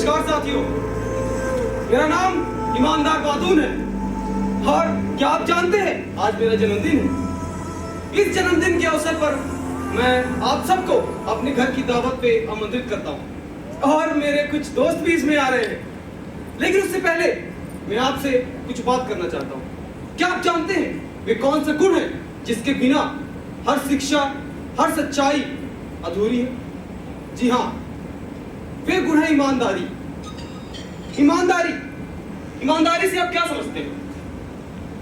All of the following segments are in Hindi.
नमस्कार साथियों, मेरा नाम ईमानदार बादून है और क्या आप जानते हैं आज मेरा जन्मदिन है। इस जन्मदिन के अवसर पर मैं आप सबको अपने घर की दावत पे आमंत्रित करता हूँ और मेरे कुछ दोस्त भी इसमें आ रहे हैं। लेकिन उससे पहले मैं आपसे कुछ बात करना चाहता हूँ। क्या आप जानते हैं वे कौन सा गुण है जिसके बिना हर शिक्षा, हर सच्चाई अधूरी है? जी हाँ, वे गुण है ईमानदारी। ईमानदारी से आप क्या समझते हैं?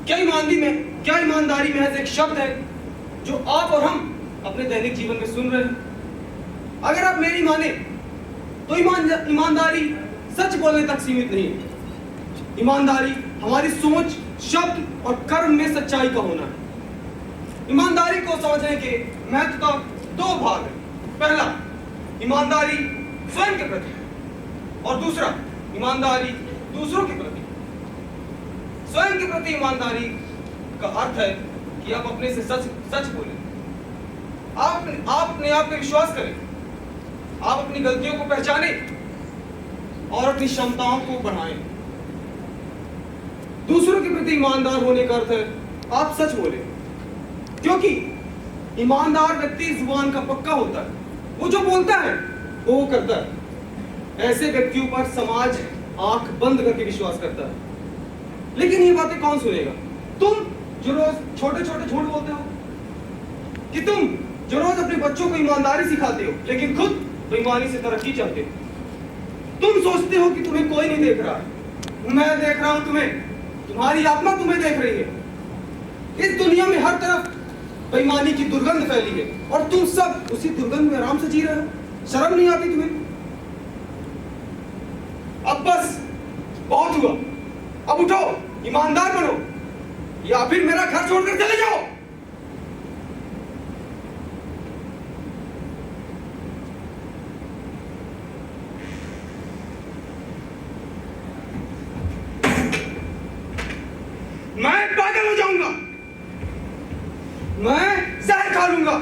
क्या ईमानदारी महज एक शब्द है जो आप और हम अपने दैनिक जीवन में सुन रहे हैं? अगर आप मेरी माने तो ईमानदारी सच बोलने तक सीमित नहीं है। ईमानदारी हमारी सोच, शब्द और कर्म में सच्चाई का होना है। ईमानदारी को समझने के महत्व का दो भाग हैं। पहला, ईमानदारी स्वयं के प्रति, और दूसरा, ईमानदारी दूसरों के प्रति। स्वयं के प्रति ईमानदारी का अर्थ है कि आप अपने से सच बोलें, आप अपने आप पे विश्वास करें, आप अपनी गलतियों को पहचानें और अपनी क्षमताओं को बढ़ाएं। दूसरों के प्रति ईमानदार होने का अर्थ है आप सच बोलें, क्योंकि ईमानदार व्यक्ति जुबान का पक्का होता है। वो जो बोलता है वो करता है। ऐसे व्यक्तियों पर समाज आंख बंद करके विश्वास करता है। लेकिन ये बातें कौन सुनेगा? तुम जो रोज छोटे छोटे झूठ बोलते हो, कि तुम जो रोज अपने बच्चों को ईमानदारी सिखाते हो लेकिन खुद बेईमानी से तरक्की चाहते हो। तुम सोचते हो कि तुम्हें कोई नहीं देख रहा है, मैं देख रहा हूं तुम्हें, तुम्हारी आत्मा तुम्हें देख रही है। इस दुनिया में हर तरफ बेईमानी की दुर्गंध फैली है और तुम सब उसी दुर्गंध में आराम से जी रहे हो। शर्म नहीं आती तुम्हें? अब बस बहुत हुआ, अब उठो, ईमानदार बनो या फिर मेरा घर छोड़कर चले जाओ। मैं पागल हो जाऊंगा, मैं जहर खा लूंगा,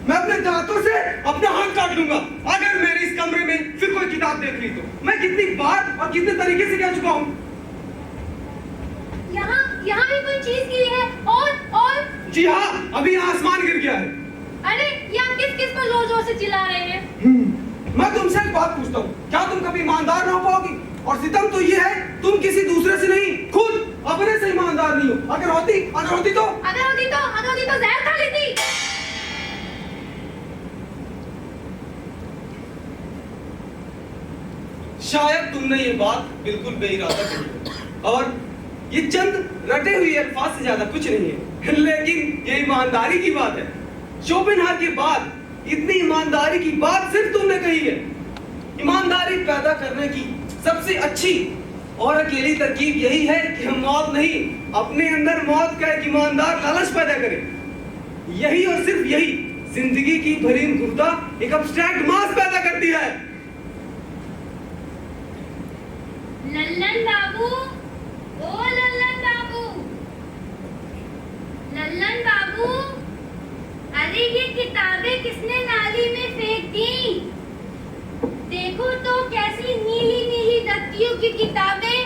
मैं अपने दांतों से अपना हाथ काट लूंगा अगर मेरे इस कमरे में फिर कोई किताब देख ली तो। मैं कितनी बार और कितने तरीके से कह चुका हूं। यहाँ भी कोई चीज गिरी है और जी हाँ, अभी यहाँ आसमान गिर गया है। अरे ये आप किस पर जोर जोर से चिल्ला रहे हैं? मैं तुमसे एक बात पूछता हूँ, क्या तुम कभी ईमानदार ना हो पाओगी? और सितम तो ये है तुम किसी दूसरे से नहीं, खुद अपने से ईमानदार नहीं हो। अगर होती तो जहर खा लेती। शायद तुमने ये बात बिल्कुल बेइरादा कही और ये चंद रटे हुए अल्फाज से ज्यादा कुछ नहीं है, लेकिन ये ईमानदारी की बात है। शोपेनहावर के बाद इतनी ईमानदारी की बात सिर्फ तुमने कही है। ईमानदारी पैदा करने की सबसे अच्छी और अकेली तरकीब यही है कि हम मौत नहीं, अपने अंदर मौत का एक ईमानदार लालच पैदा करें। यही और सिर्फ यही जिंदगी की भरी गुर्दा एक अब्स्ट्रैक्ट मास पैदा करती है। लल्लन बाबू, ओ लल्लन बाबू, लल्लन बाबू, अरे ये किताबें किसने नाली में फेंक दी? देखो तो कैसी नीली नीली दत्तियों की किताबें